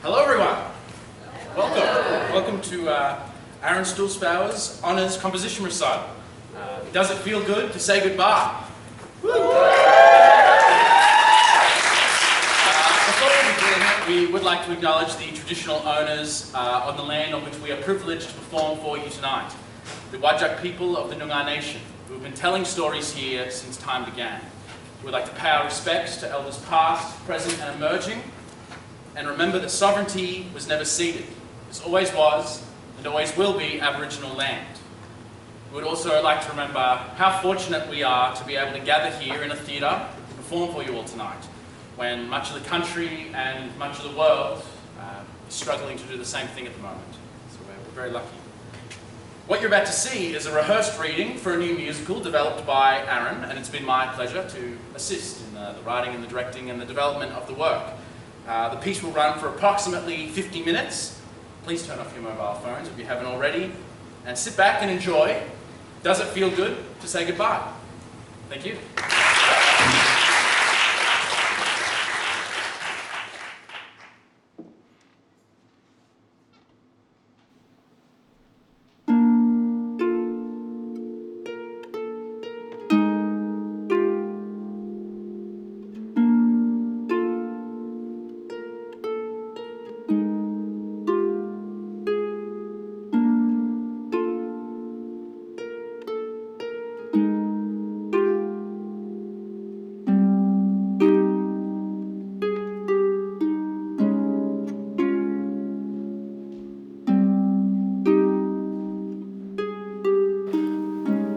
Hello everyone. Welcome to Aaron Stuhlsbauer's Honours Composition Recital. Does it feel good to say goodbye? Before we begin, we would like to acknowledge the traditional owners on the land on which we are privileged to perform for you tonight, the Whadjuk people of the Noongar Nation, who have been telling stories here since time began. We would like to pay our respects to elders past, present and emerging, and remember that sovereignty was never ceded. This always was and always will be Aboriginal land. We would also like to remember how fortunate we are to be able to gather here in a theatre to perform for you all tonight, when much of the country and much of the world is struggling to do the same thing at the moment. So we're very lucky. What you're about to see is a rehearsed reading for a new musical developed by Aaron, and it's been my pleasure to assist in the writing and the directing and the development of the work. The piece will run for approximately 50 minutes. Please turn off your mobile phones if you haven't already, and sit back and enjoy. Does it feel good to say goodbye? Thank you.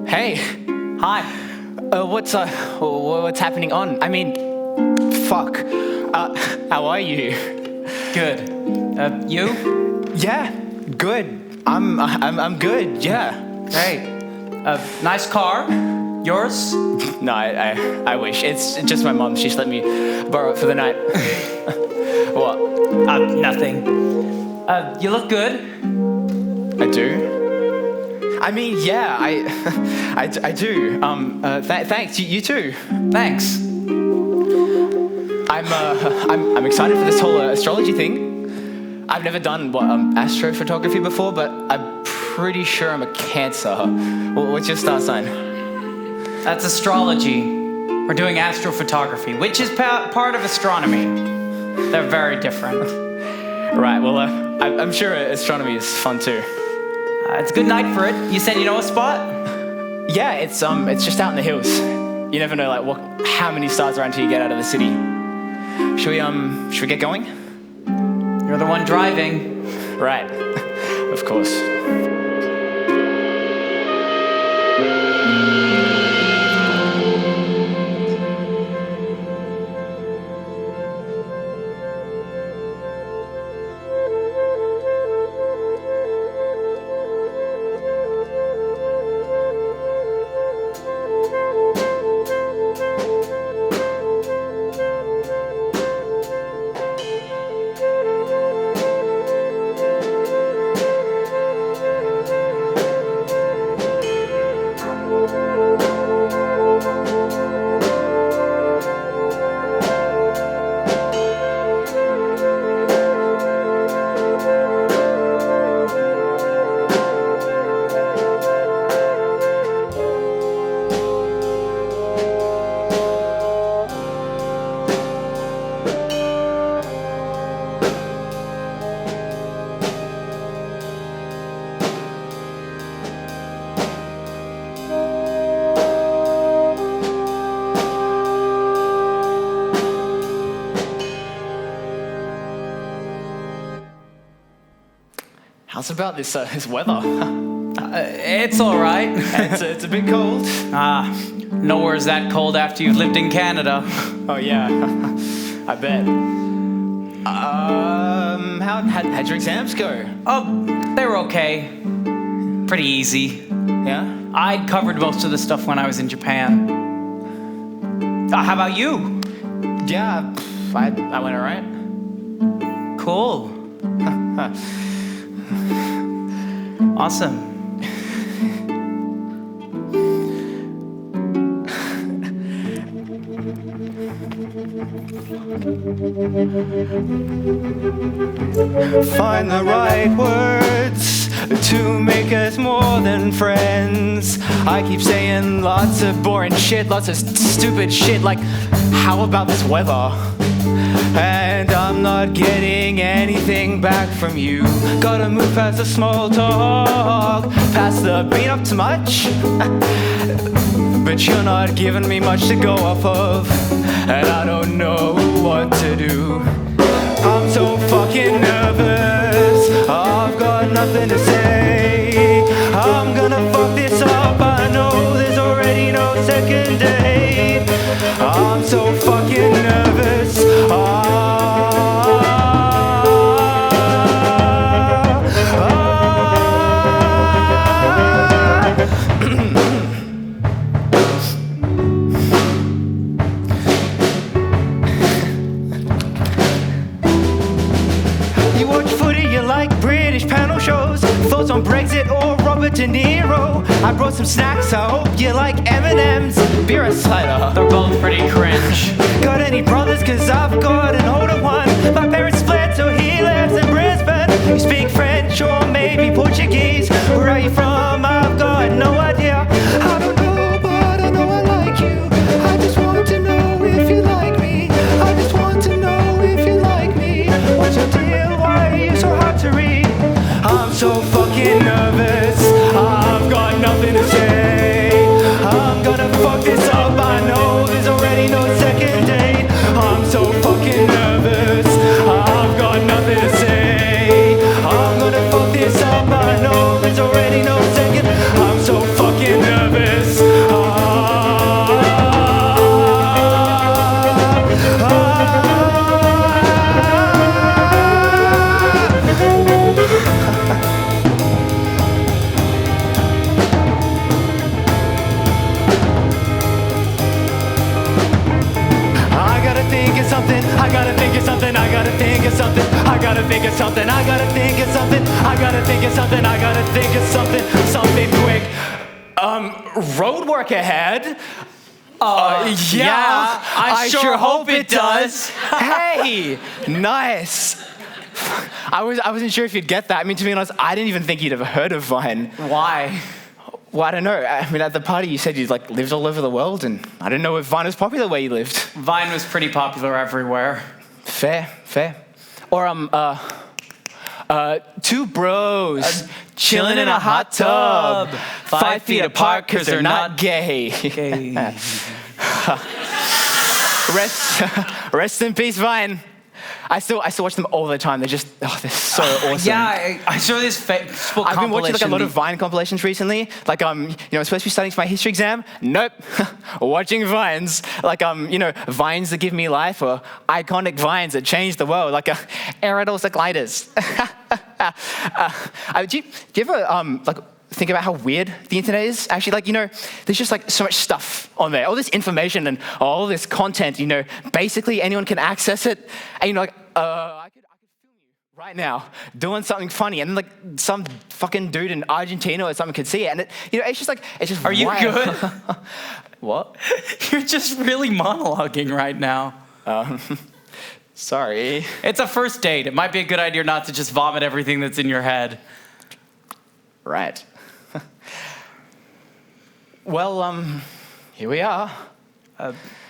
Hey. Hi. What's happening on? I mean, fuck. How are you? Good. You? Yeah, good. I'm good. Yeah. Great. Nice car. Yours? No, I wish. It's just my mom. She's let me borrow it for the night. What? Nothing. You look good. I do. I mean, yeah, I do. Thanks. You too. Thanks. I'm excited for this whole astrology thing. I've never done astrophotography before, but I'm pretty sure I'm a Cancer. What's your star sign? That's astrology. We're doing astrophotography, which is part of astronomy. They're very different. Right. Well, I'm sure astronomy is fun too. It's a good night for it. You said you know a spot? Yeah, it's just out in the hills. You never know how many stars are until you get out of the city. Should we get going? You're the one driving. Right. Of course. How's about this weather? It's all right. It's a bit cold. Nowhere's that cold after you've lived in Canada. Oh yeah, I bet. How'd your exams go? Oh, they were okay. Pretty easy. Yeah? I'd covered most of the stuff when I was in Japan. How about you? Yeah, I went all right. Cool. Awesome. Find the right words to make us more than friends. I keep saying lots of boring shit, lots of stupid shit, like, how about this weather? And I'm not getting anything back from you. Gotta move past the small talk, past the beat up too much. But you're not giving me much to go off of, and I don't know what to do. I'm so fucking nervous, I've got nothing to say. I'm gonna fuck this up, I know there's already no second date. I'm so fucking nervous. You watch footy, you like British panel shows, thoughts on Brexit or Robert De Niro. I brought some snacks, I hope you like M&M's, beer or cider. They're both pretty cringe. Got any brothers? Cause I've got an older one. My parents split, so he lives in Brisbane. You speak French or maybe Portuguese. Where are you from? I've got no idea. I don't know, but I know I like you. I just want to know if you like me. I just want to know if you like me. What's your deal? Why are you so hard to read? I'm so fucking nervous, I've got nothing to say. I'm gonna fuck this up, I know there's already no second date. I'm so fucking nervous, I've got nothing to say. I'm gonna fuck this up, I know there's already no second. I'm so fucking nervous. I gotta think of something, I gotta think of something, I gotta think of something, I gotta think of something, I gotta think of something, I gotta think of something, something quick. Road work ahead? Yeah, I sure hope it does. Hey, nice. I wasn't sure if you'd get that. I mean, to be honest, I didn't even think you'd ever heard of Vine. Why? Well, I don't know. I mean, at the party you said you like lived all over the world, and I didn't know if Vine was popular where you lived. Vine was pretty popular everywhere. Fair. Or two bros chilling in a hot tub, 5 feet apart because they're not gay. Rest in peace, Vine. I still watch them all the time. They're just, they're so awesome. Yeah, I saw this Facebook I've been watching like a lot compilation. of Vine compilations recently. Like, I'm supposed to be studying for my history exam. Nope. Watching Vines. Like, Vines that give me life, or iconic Vines that change the world. Like, aerials like gliders. Do you ever, think about how weird the internet is? Actually, there's just so much stuff on there. All this information and all this content, basically anyone can access it. And I could film you right now doing something funny, and then some fucking dude in Argentina or something could see it. And it's just Are you good? What? You're just really monologuing right now. Sorry. It's a first date. It might be a good idea not to just vomit everything that's in your head. Right. Well, here we are.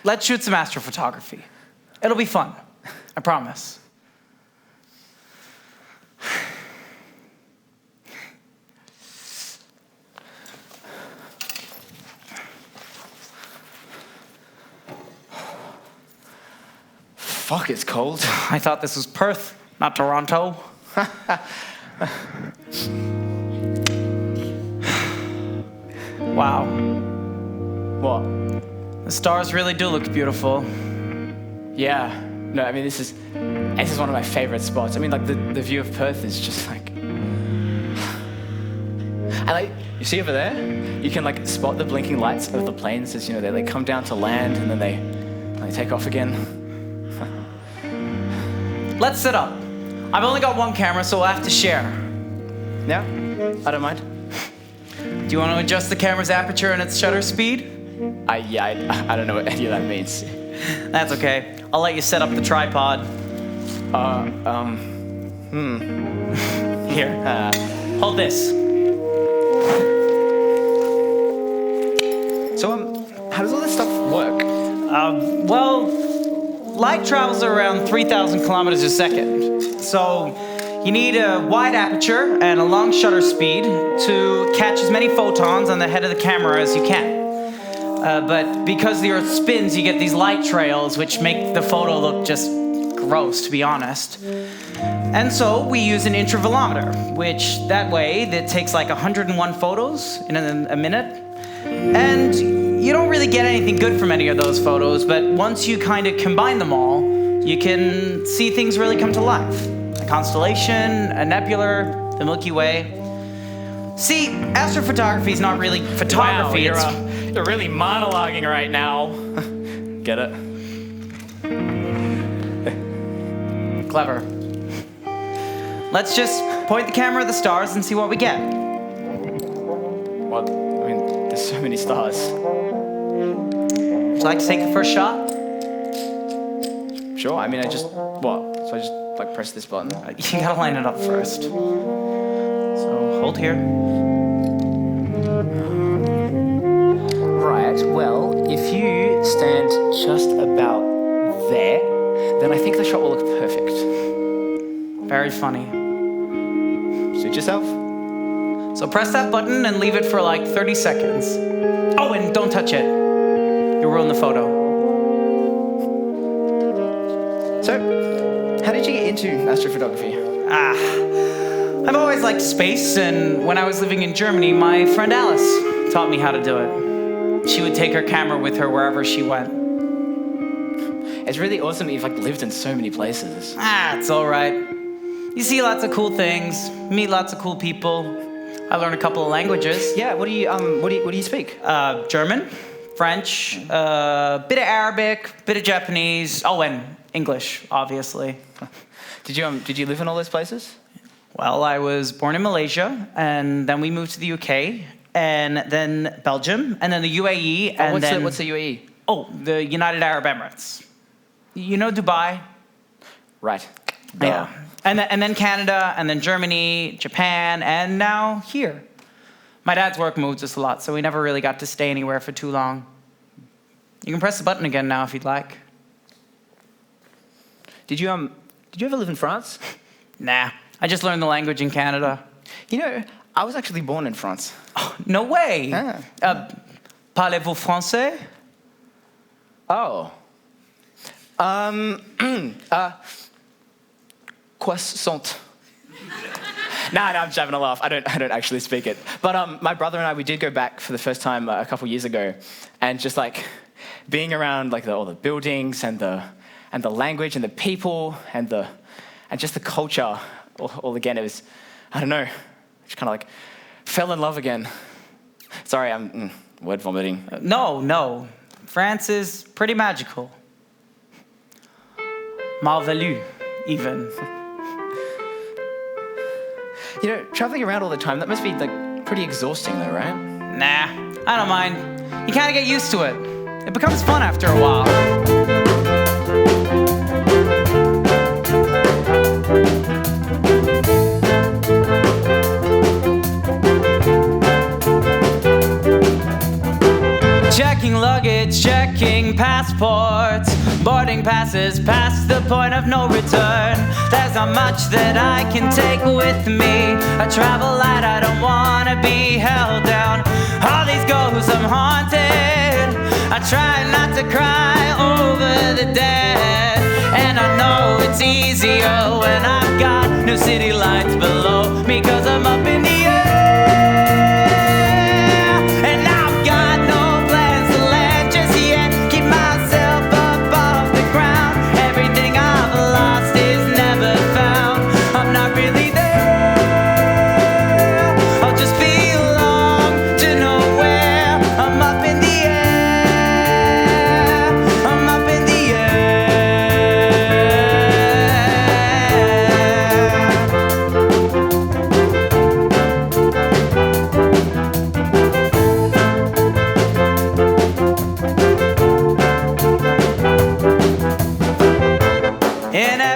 Let's shoot some astrophotography. It'll be fun. I promise. Fuck, it's cold. I thought this was Perth, not Toronto. Wow. What? The stars really do look beautiful. Yeah. No, I mean, this is one of my favorite spots. I mean, the view of Perth is just and you see over there, you can spot the blinking lights of the planes as they come down to land and then they take off again. Let's set up. I've only got one camera, so we'll have to share. Yeah, I don't mind. Do you want to adjust the camera's aperture and its shutter speed? I don't know what any of that means. That's okay. I'll let you set up the tripod. Here, hold this. So, how does all this stuff work? Well, light travels around 3,000 kilometers a second. So you need a wide aperture and a long shutter speed to catch as many photons on the head of the camera as you can. But because the Earth spins, you get these light trails, which make the photo look just gross, to be honest. And so we use an intervalometer, which that way that takes like 101 photos in a minute. And you don't really get anything good from any of those photos, but once you kind of combine them all, you can see things really come to life. A constellation, a nebula, the Milky Way. See, astrophotography is not really photography. Wow, you're really monologuing right now. Get it? Clever. Let's just point the camera at the stars and see what we get. What? I mean, there's so many stars. Would you like to take the first shot? Sure, I mean, what? So I just, like, press this button? You gotta line it up first. So, hold here. Right, well, if you stand just about there, then I think the shot will look perfect. Very funny. Suit yourself. So press that button and leave it for like 30 seconds. Oh, and don't touch it. You'll ruin the photo. So, how did you get into astrophotography? I've always liked space, and when I was living in Germany, my friend Alice taught me how to do it. She would take her camera with her wherever she went. It's really awesome that you've like lived in so many places. It's all right. You see lots of cool things, meet lots of cool people. I learned a couple of languages. Yeah, what do you speak? German, French, bit of Arabic, bit of Japanese. Oh, and English, obviously. Did you live in all those places? Well, I was born in Malaysia, and then we moved to the UK, and then Belgium, and then the UAE, and what's the UAE? Oh, the United Arab Emirates. You know Dubai? Right. Yeah. And then Canada, and then Germany, Japan, and now here. My dad's work moves us a lot, so we never really got to stay anywhere for too long. You can press the button again now if you'd like. Did you ever live in France? Nah, I just learned the language in Canada. You know, I was actually born in France. Oh, no way. Parlez-vous français? Oh. Croissant. No, I'm just having a laugh. I don't actually speak it. But my brother and I, we did go back for the first time a couple years ago, and just like being around like all the buildings and the language and the people and just the culture, all again, it was, I don't know, just kind of like fell in love again. Sorry, I'm word vomiting. No. France is pretty magical. Malvelu, even. You know, traveling around all the time, that must be like pretty exhausting though, right? Nah, I don't mind. You kind of get used to it. It becomes fun after a while. Checking luggage, checking passports, boarding passes past the point of no return. There's not much that I can take with me. I travel light, I don't wanna be held down. All these ghosts, I'm haunted. I try not to cry over the dead. And I know it's easier when I've got no city lights below me, 'cause I'm up in the air. And I've got no plans to land just yet. Keep myself above the ground. Everything I've lost is never found. I'm not really there. I'll just belong to nowhere. I'm up in the air. I'm up in the air.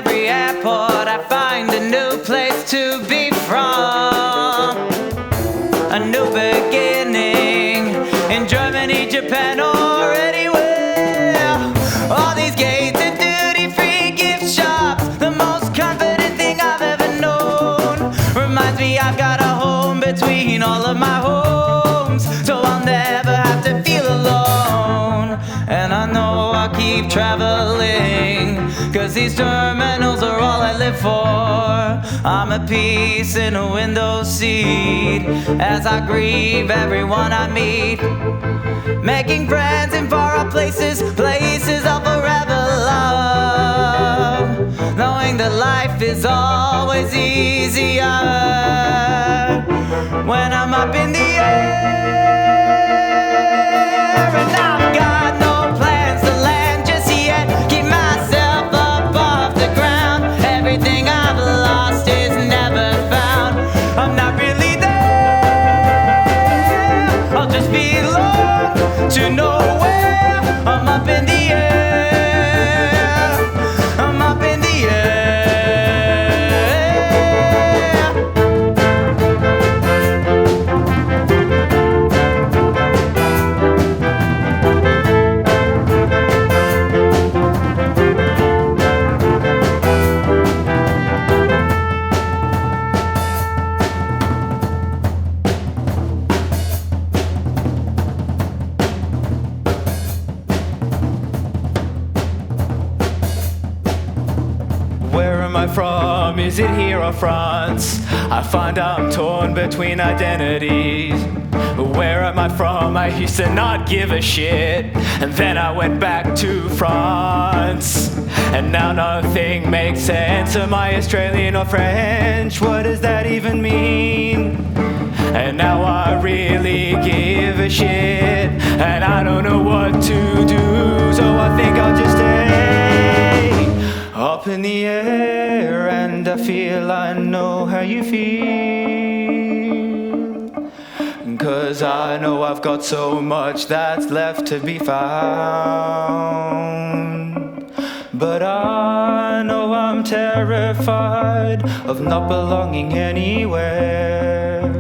every airport I find a new place to be from. A new beginning in Germany, Japan, or anywhere. All these gates and duty-free gift shops, the most confident thing I've ever known. Reminds me I've got a home between all of my homes, so I'll never have to feel alone. And I know I'll keep traveling, 'cause these terminals are all I live for. I'm a piece in a window seat as I grieve everyone I meet. Making friends in far-off places, places I'll forever love. Knowing that life is always easier when I'm up in the air. And I've got no plans to land just yet. Keep myself up off the ground. Everything I've lost is never found. I'm not really there. I'll just belong to nowhere. I'm up in the air. I'm up in the air. Where am I from? Is it here or France? I find I'm torn between identities. Where am I from? I used to not give a shit, and then I went back to France. And now nothing makes sense. Am I Australian or French? What does that even mean? And now I really give a shit, and I don't know what to do, so I think I'll just stay up in the air. And I feel I know how you feel, 'cause I know I've got so much that's left to be found. But I know I'm terrified of not belonging anywhere,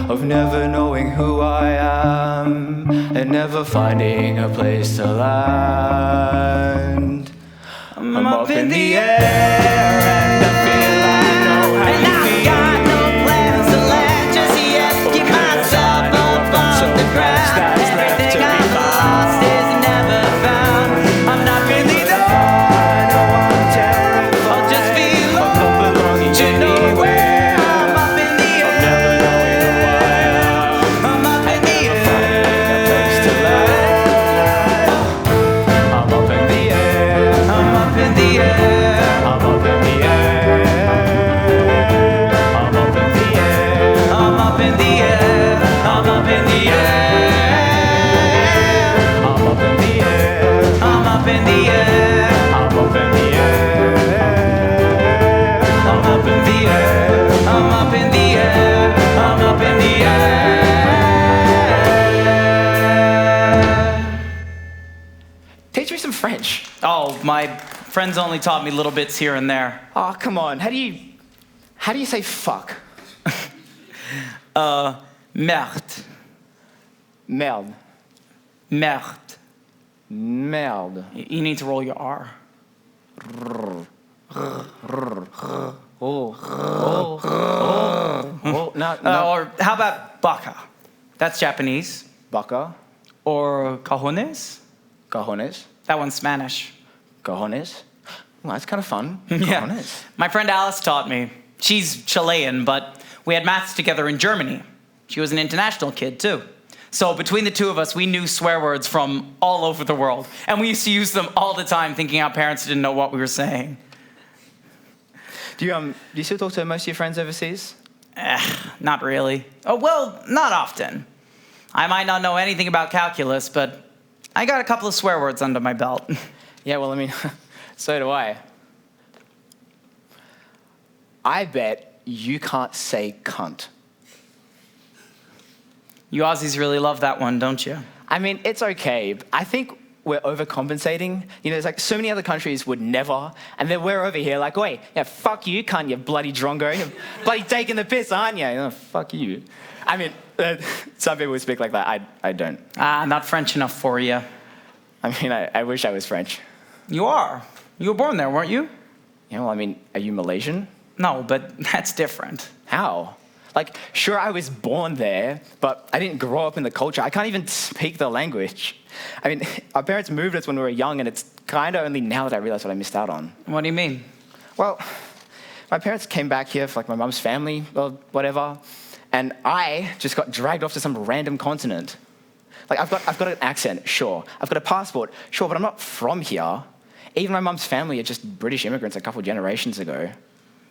of never knowing who I am, and never finding a place to land. I'm up in the air, and I feel I know how And you I've feel. got no plans to land just yet. Keep myself up off the ground. Everything I've lost is never found. I'm not really there. I know I'm terrified I'll just of belong not belonging to nowhere. anywhere. I'm up in the Of never knowing who I air. am, I'm up in the never finding a place to air. land. I'm up in the air. I'm up in the air. I'm up in the air. I'm up in the air. I'm up in the air. I'm up in the air. I'm up in the air. I'm up in the air. I'm up in the air. I'm up in the air. I'm up in the air. I'm up in the air. Teach me some French. Oh, my friends only taught me little bits here and there. Oh, come on. How do you say fuck? Merde. Merde. Merde. Merde. You need to roll your R. Oh, no. Or how about baka? That's Japanese. Baka. Or cajones? Cajones. That one's Spanish. Cajones. Well, that's kind of fun. Yeah. Cajones. My friend Alice taught me. She's Chilean, but we had maths together in Germany. She was an international kid, too. So between the two of us, we knew swear words from all over the world. And we used to use them all the time, thinking our parents didn't know what we were saying. Do you still talk to most of your friends overseas? Not really. Oh, well, not often. I might not know anything about calculus, but I got a couple of swear words under my belt. Yeah, well, I mean, so do I. I bet you can't say cunt. You Aussies really love that one, don't you? I mean, it's okay. I think we're overcompensating. You know, there's like so many other countries would never, and then we're over here like, wait, yeah, fuck you, cunt, you bloody drongo. You're bloody taking the piss, aren't you? Oh, fuck you. I mean, some people would speak like that. I don't. Not French enough for you. I mean, I wish I was French. You are. You were born there, weren't you? Yeah, well, I mean, are you Malaysian? No, but that's different. How? Like, sure, I was born there, but I didn't grow up in the culture. I can't even speak the language. I mean, our parents moved us when we were young, and it's kind of only now that I realize what I missed out on. What do you mean? Well, my parents came back here for like my mum's family or whatever, and I just got dragged off to some random continent. Like, I've got an accent, sure. I've got a passport, sure, but I'm not from here. Even my mum's family are just British immigrants a couple generations ago.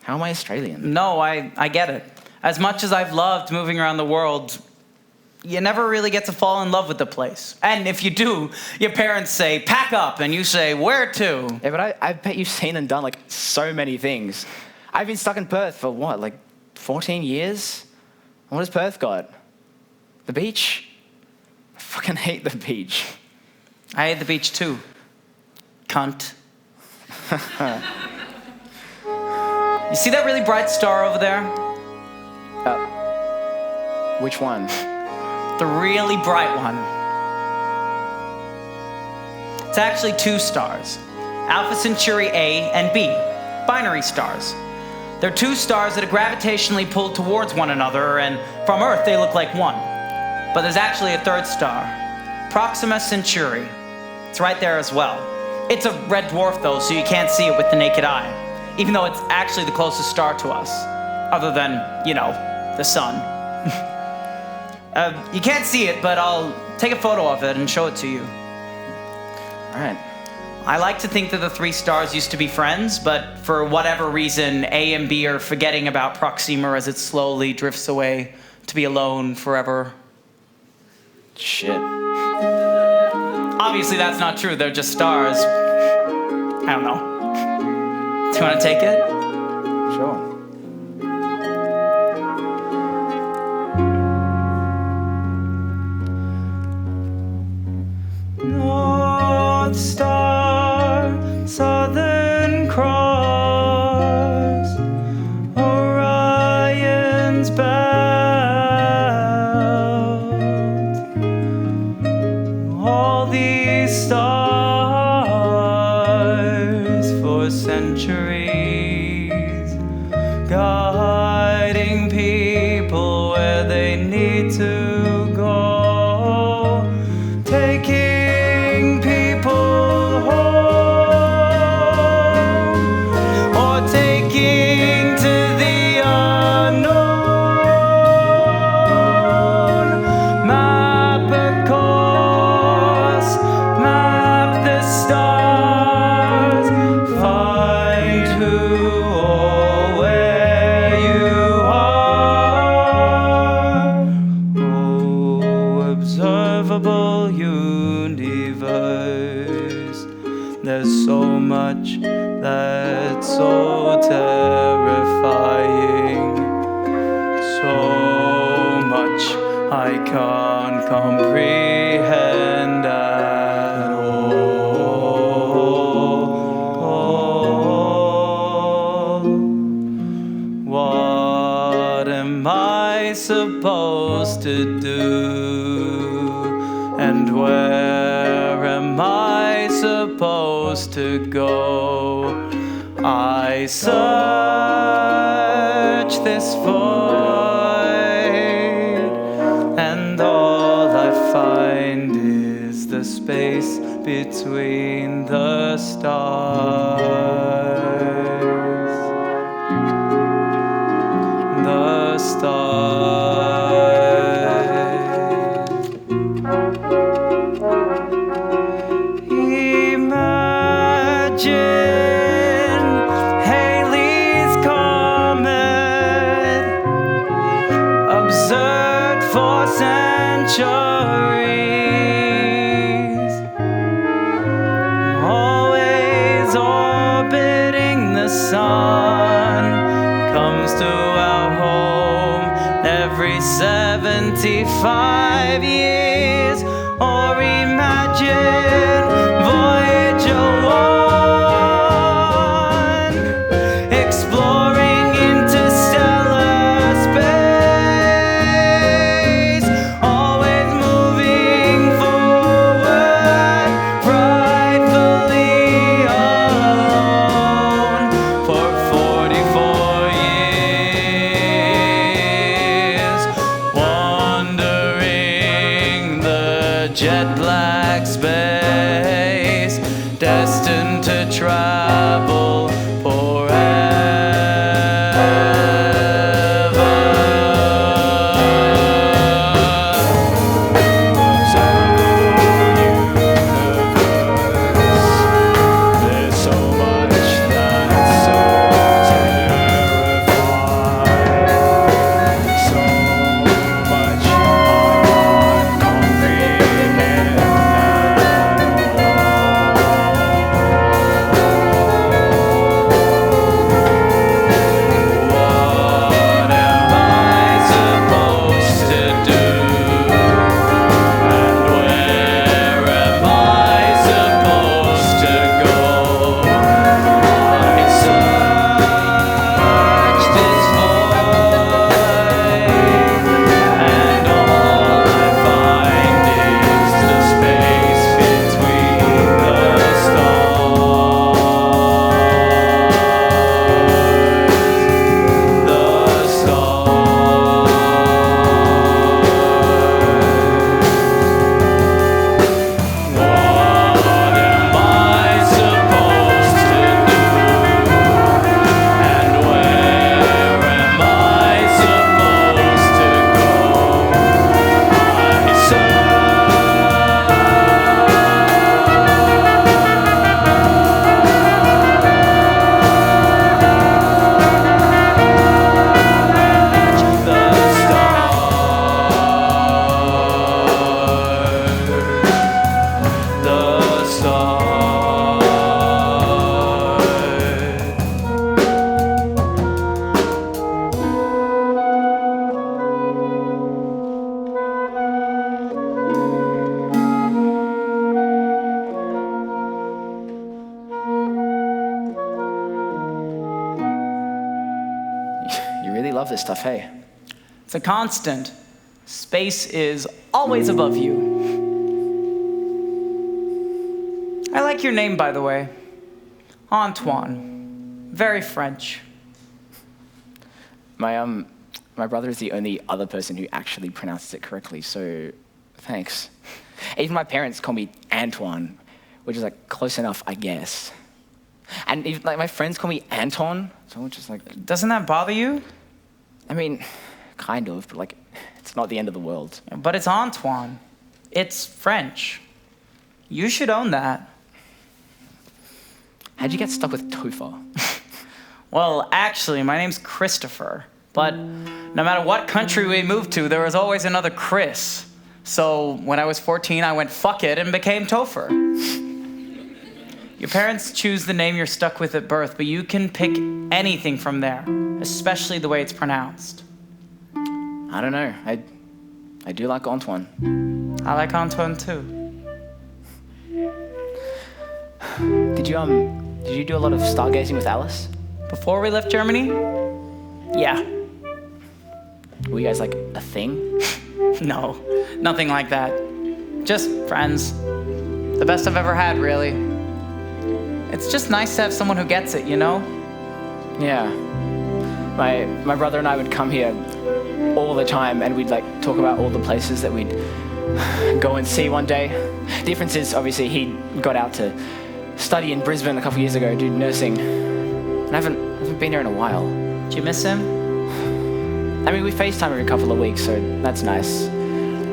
How am I Australian? No, I get it. As much as I've loved moving around the world, you never really get to fall in love with the place. And if you do, your parents say, pack up, and you say, where to? Yeah, but I bet you've seen and done like so many things. I've been stuck in Perth for what, like 14 years? What has Perth got? The beach? I fucking hate the beach. I hate the beach too. Cunt. You see that really bright star over there? Which one? The really bright one. It's actually 2 stars. Alpha Centauri A and B. Binary stars. They're 2 stars that are gravitationally pulled towards one another, and from Earth they look like one. But there's actually a 3rd star. Proxima Centauri. It's right there as well. It's a red dwarf though, so you can't see it with the naked eye. Even though it's actually the closest star to us. Other than, you know, the sun. You can't see it, but I'll take a photo of it and show it to you. All right. I like to think that the 3 stars used to be friends, but for whatever reason, A and B are forgetting about Proxima as it slowly drifts away to be alone forever. Shit. Obviously, that's not true. They're just stars. I don't know. Do you want to take it? Sure. North Star, Southern Cross, Orion's belt. All these stars for centuries, guiding people where they need to go, taking people home, or taking to the unknown. Map a course, map the stars, find who or where you are. Oh, observable universe, there's so much that's so terrifying, so much I can't comprehend at all. What am I supposed to do? And where am I supposed to go? I search this void, and all I find is the space between the stars. The stars. Imagine Halley's Comet, observed for centuries, always orbiting the sun, comes to our home every 75 years. Or imagine really love this stuff, hey? It's a constant. Space is always above you. I like your name, by the way. Antoine. Very French. My brother is the only other person who actually pronounces it correctly, so thanks. Even my parents call me Antoine, which is like close enough, I guess. And even, like, my friends call me Anton, so I'm just like... Doesn't that bother you? I mean, kind of, but like, it's not the end of the world. But it's Antoine. It's French. You should own that. How'd you get stuck with Topher? Well, actually, my name's Christopher. But no matter what country we moved to, there was always another Chris. So when I was 14, I went fuck it and became Topher. Your parents choose the name you're stuck with at birth, but you can pick anything from there, especially the way it's pronounced. I don't know. I do like Antoine. I like Antoine too. Did you do a lot of stargazing with Alice? Before we left Germany? Yeah. Were you guys like a thing? No, nothing like that. Just friends. The best I've ever had, really. It's just nice to have someone who gets it, you know? Yeah. My brother and I would come here all the time, and we'd like talk about all the places that we'd go and see one day. The difference is, obviously, he got out to study in Brisbane a couple years ago, do nursing. And I haven't been here in a while. Do you miss him? I mean, we FaceTime every couple of weeks, so that's nice.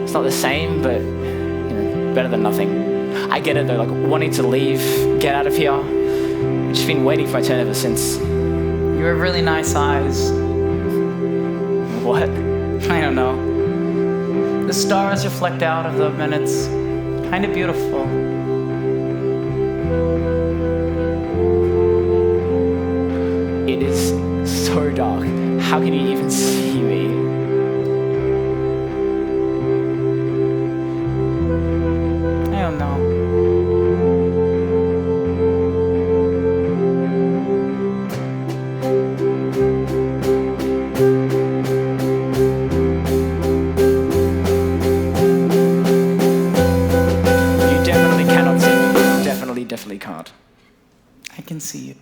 It's not the same, but, you know, better than nothing. I get it though, like wanting to leave, get out of here. I've just been waiting for my turn ever since. You have really nice eyes. What? I don't know. The stars reflect out of them and it's kind of beautiful. It is so dark. How can you even see me? I don't know. You definitely cannot see me. Definitely can't. I can see you.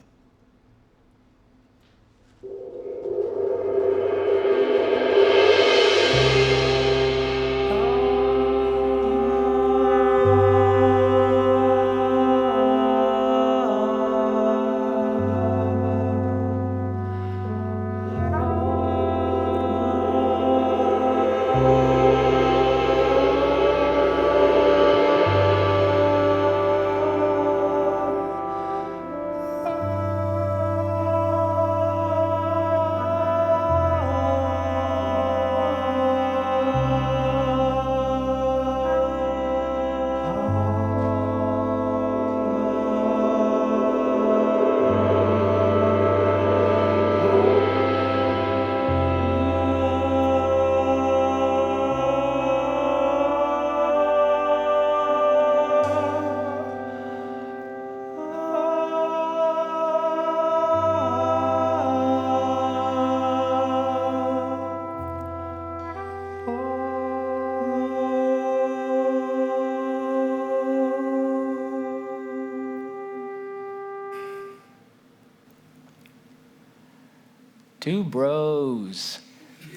Two bros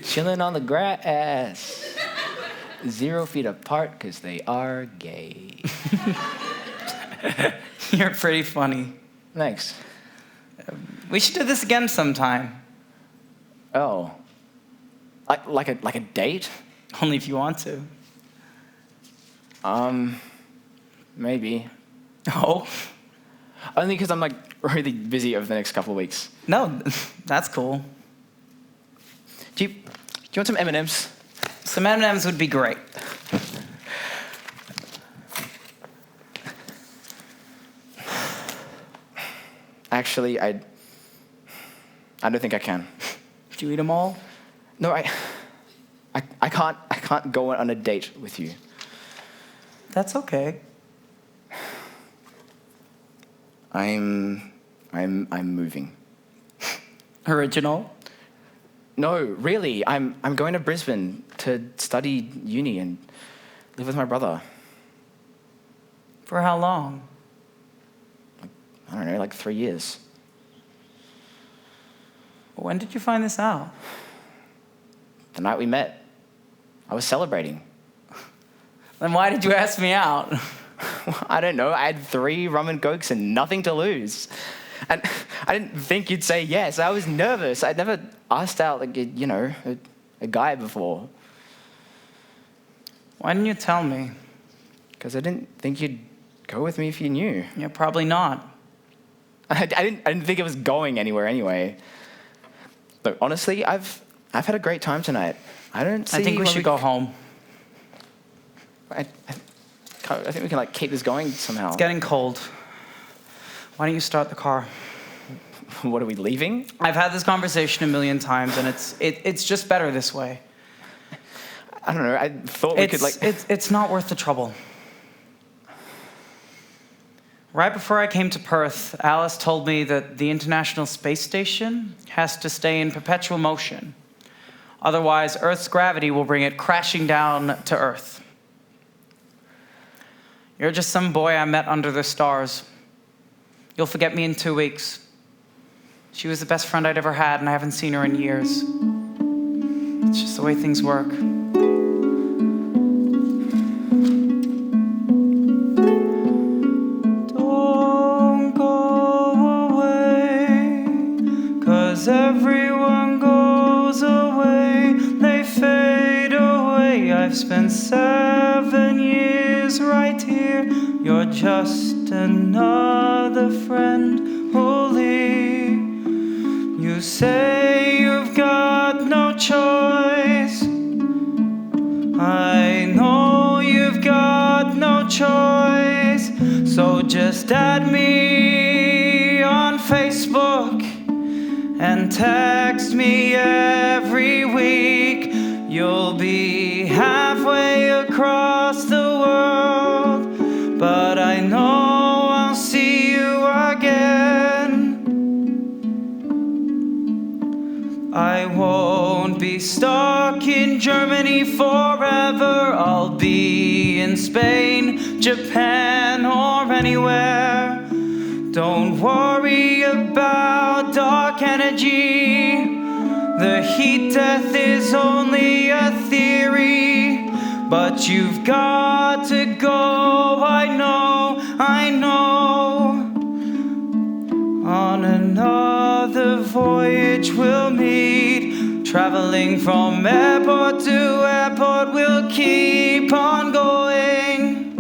chilling on the grass, 0 feet apart because they are gay. You're pretty funny. Thanks. We should do this again sometime. Oh, like a date? Only if you want to. Maybe. Oh? Only because I'm like really busy over the next couple of weeks. No, that's cool. Do you want some M&Ms? Some M&Ms would be great. Actually, I don't think I can. Did you eat them all? No, I can't go on a date with you. That's okay. I'm moving. Original? No, really, I'm going to Brisbane to study uni and live with my brother. For how long? I don't know, like 3 years. When did you find this out? The night we met. I was celebrating. Then why did you ask me out? I don't know, I had 3 rum and cokes and nothing to lose. And I didn't think you'd say yes. I was nervous. I'd never asked out, like, a guy before. Why didn't you tell me? Because I didn't think you'd go with me if you knew. Yeah, probably not. I didn't think it was going anywhere anyway. Look, honestly, I've had a great time tonight. I think we should go home. I think we can keep this going somehow. It's getting cold. Why don't you start the car? What, are we leaving? I've had this conversation a million times, and it's just better this way. I don't know. I thought we could It's not worth the trouble. Right before I came to Perth, Alice told me that the International Space Station has to stay in perpetual motion. Otherwise, Earth's gravity will bring it crashing down to Earth. You're just some boy I met under the stars. You'll forget me in 2 weeks. She was the best friend I'd ever had, and I haven't seen her in years. It's just the way things work. Don't go away, 'cause everyone goes away. They fade away. I've spent 7 years right here. You're just another friend who'll leave. You say you've got no choice. I know you've got no choice. So just add me on Facebook and text me every week. You'll be halfway across the world, but I know I'll see you again. I won't be stuck in Germany forever. I'll be in Spain, Japan, or anywhere. Don't worry about dark energy. The heat death is only a theory, but you've got to go. I know. On another voyage we'll meet, traveling from airport to airport. We'll keep on going.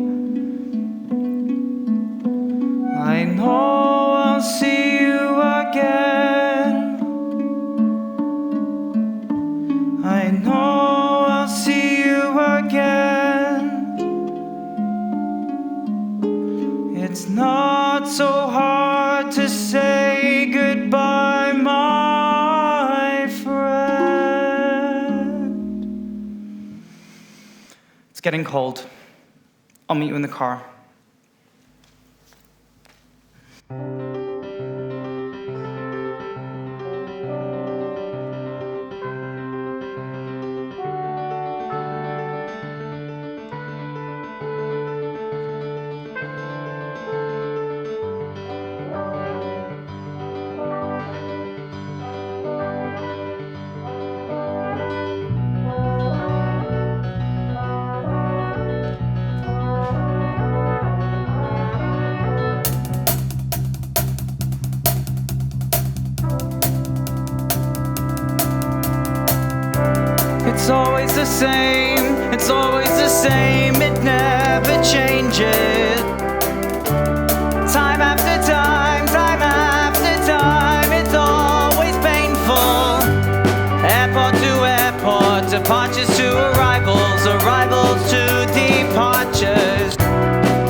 I know I'll see you again. I know I'll see you again. It's not so hard to say goodbye, my friend. It's getting cold. I'll meet you in the car. It's always the same, it's always the same, it never changes. Time after time, time after time, it's always painful. Airport to airport, departures to arrivals, arrivals to departures.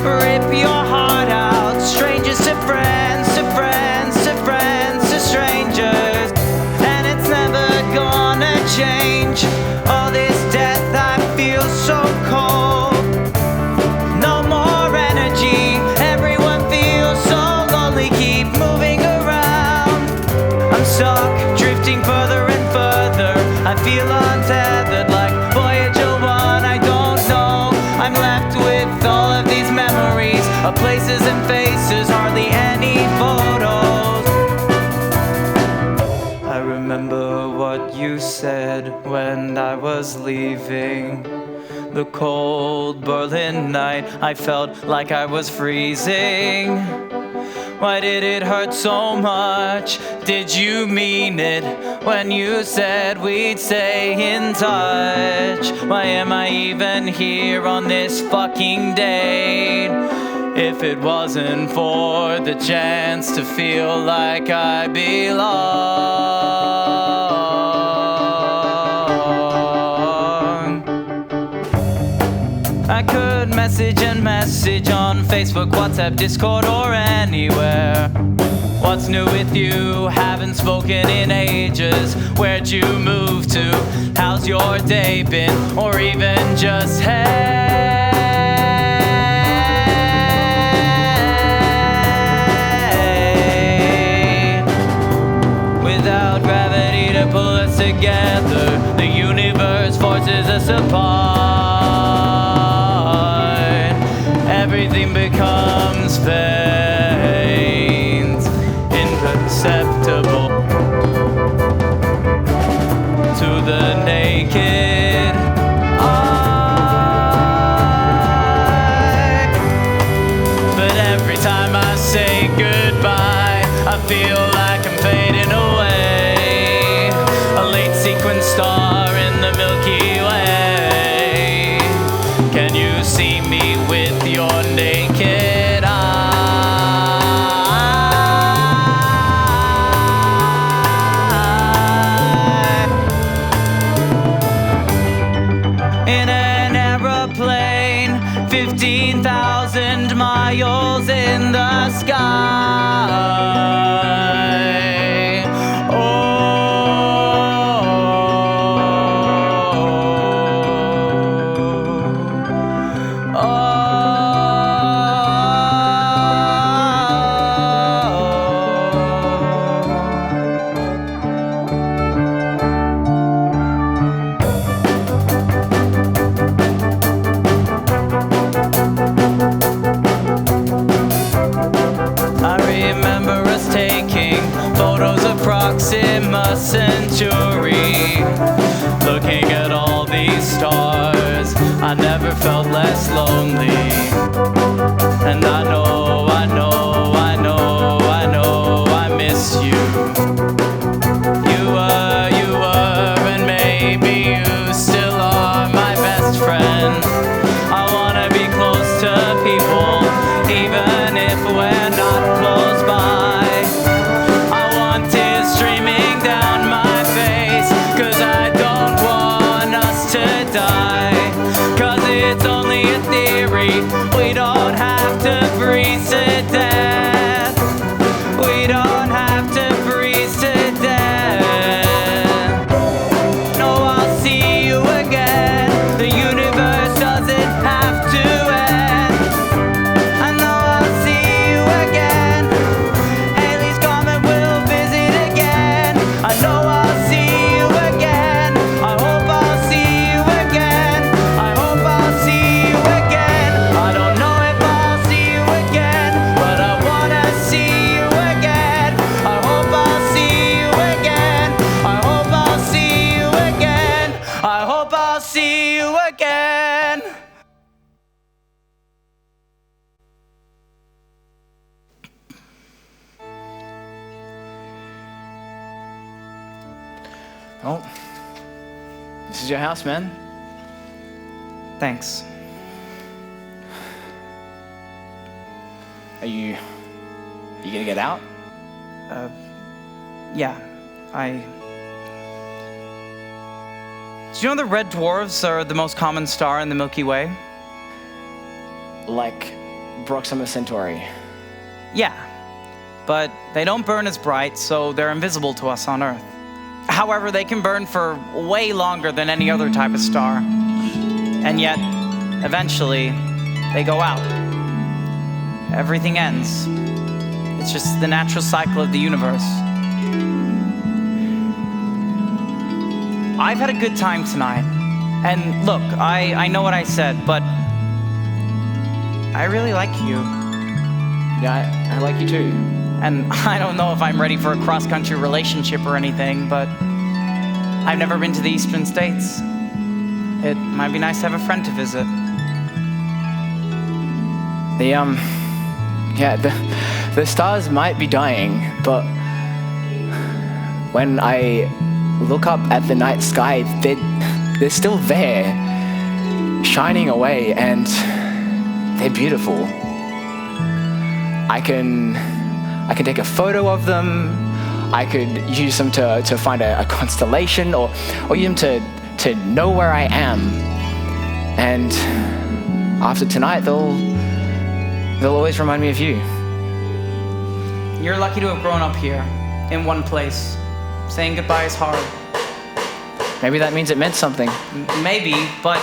Rip your heart out, strangers to friends, to friends, to friends, to strangers. And it's never gonna change. All this death, I feel so cold. No more energy, everyone feels so lonely. Keep moving around. I'm stuck, drifting further and further remember what you said when I was leaving. The cold Berlin night, I felt like I was freezing. Why did it hurt so much? Did you mean it when you said we'd stay in touch? Why am I even here on this fucking date? If it wasn't for the chance to feel like I belong. I could message and message on Facebook, WhatsApp, Discord, or anywhere. What's new with you? Haven't spoken in ages. Where'd you move to? How's your day been? Or even just hey. Without gravity to pull us together, the universe forces us apart. Everything becomes faint, imperceptible to the naked eye. But every time I say goodbye, I feel like I'm fading away, a late sequence star in the Milky Way. Can you see me with your naked eye? In an aeroplane, 15,000 miles in the sky. Proxima Centauri, looking at all these stars, I never felt less lonely. And I know, I miss you. You were, and maybe you still are my best friend. I wanna be close to people, even if we're not close by. Streaming down my face, 'cause I don't want us to die. 'Cause it's only a theory, we don't have to freeze to death. We don't have to freeze to death. No, I'll see you again. The universe doesn't have to end. I know I'll see you again. Haley's Comet will visit again. I know I'll see you again. I hope I'll see you again. I hope I'll see you again. I don't know if I'll see you again, but I wanna see you again. I hope I'll see you again. I hope I'll see you again. I hope I'll see you again. Oh, this is your house, man. Thanks. Are you gonna get out? Yeah, Do you know the red dwarfs are the most common star in the Milky Way? Like Proxima Centauri. Yeah, but they don't burn as bright, so they're invisible to us on Earth. However, they can burn for way longer than any other type of star. And yet, eventually, they go out. Everything ends. It's just the natural cycle of the universe. I've had a good time tonight. And look, I know what I said, but I really like you. Yeah, I like you too. And I don't know if I'm ready for a cross-country relationship or anything, but I've never been to the eastern states. It might be nice to have a friend to visit. The stars might be dying, but when I look up at the night sky, they're still there, shining away, and they're beautiful. I can take a photo of them. I could use them to find a constellation, or use them to know where I am. And after tonight, they'll always remind me of you. You're lucky to have grown up here, in one place. Saying goodbye is hard. Maybe that means it meant something. Maybe, but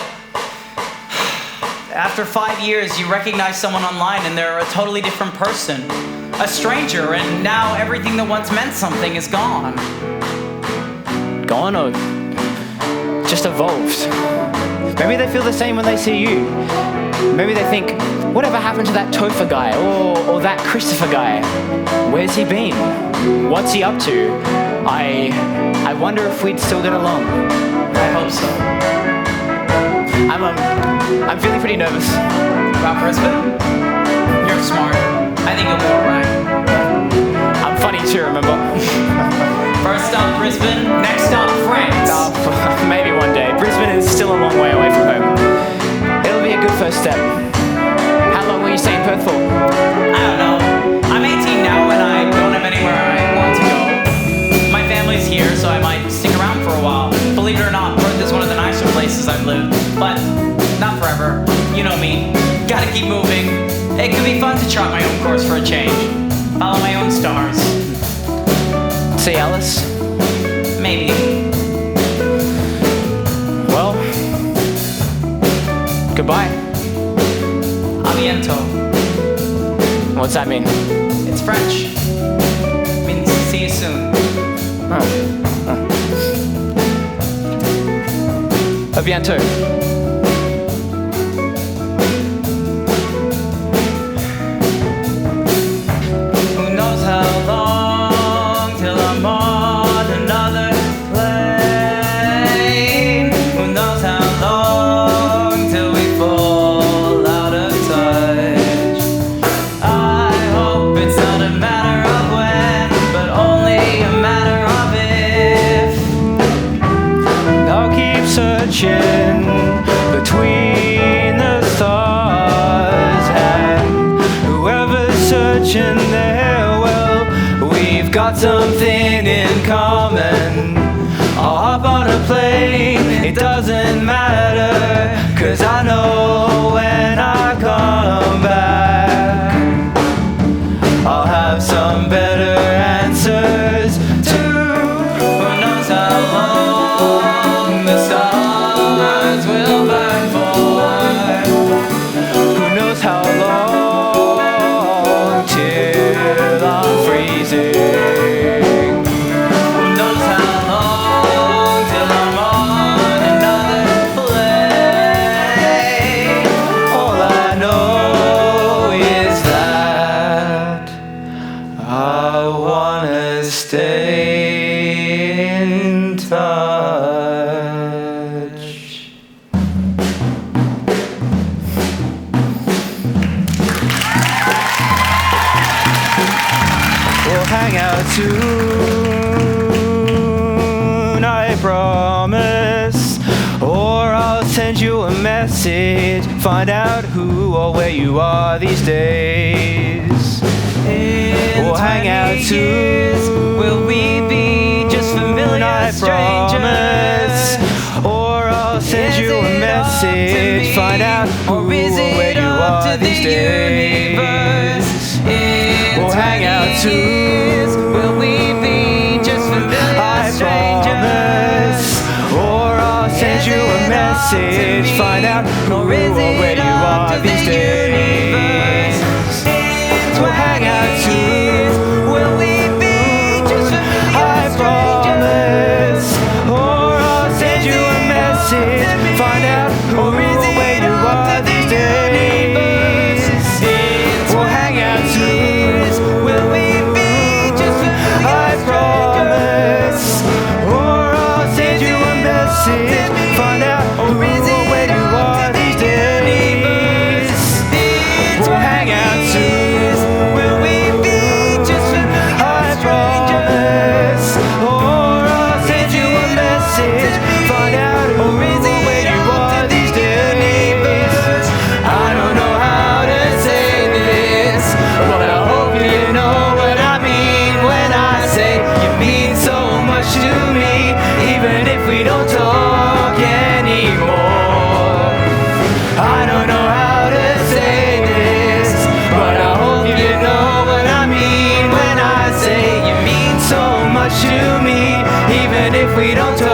after 5 years, you recognize someone online and they're a totally different person. A stranger, and now everything that once meant something is gone. Gone or just evolved? Maybe they feel the same when they see you. Maybe they think, whatever happened to that Topher guy or that Christopher guy? Where's he been? What's he up to? I wonder if we'd still get along. I hope so. I'm feeling pretty nervous. About Brisbane? You're smart. I think you'll be alright. I'm funny too, remember? First stop Brisbane, next stop France. Maybe one day. Brisbane is still a long way away from home. It'll be a good first step. How long will you stay in Perth for? I don't know. I'm 18 now and I don't have anywhere I want to go. My family's here, so I might stick around for a while. Believe it or not, Perth is one of the nicer places I've lived. But not forever. You know me. Gotta keep moving. It could be fun to chart my own course for a change. Follow my own stars. See Alice? Maybe. Well, goodbye. A biento. What's that mean? It's French. It means see you soon. A bientôt. How long till I'm on another plane? Who knows how long till we fall out of touch? I hope it's not a matter of when, but only a matter of if. I'll keep searching between the stars, and whoever's searching there, we've got something in common. I'll hop on a plane, it doesn't matter, 'cause I know when I come back, I'll have some better answers too. Who knows how long the stars will burn for? Who knows how long till I'm freezing? Soon, I promise, or I'll send you a message, find out who or where you are these days. We'll hang out soon. Will we be just familiar strangers? Or I'll send you a message, find out who or where you are these days. We'll hang out soon. Will we be just familiar strangers? Or I'll send you a message, find out who or where you are these days. We'll hang out soon. Will we be just familiar strangers? Or I'll send you a message, find out who or where you are these days. We'll hang out soon. me, even if we don't talk anymore. I don't know how to say this, but I hope you know what I mean when I say you mean so much to me, even if we don't talk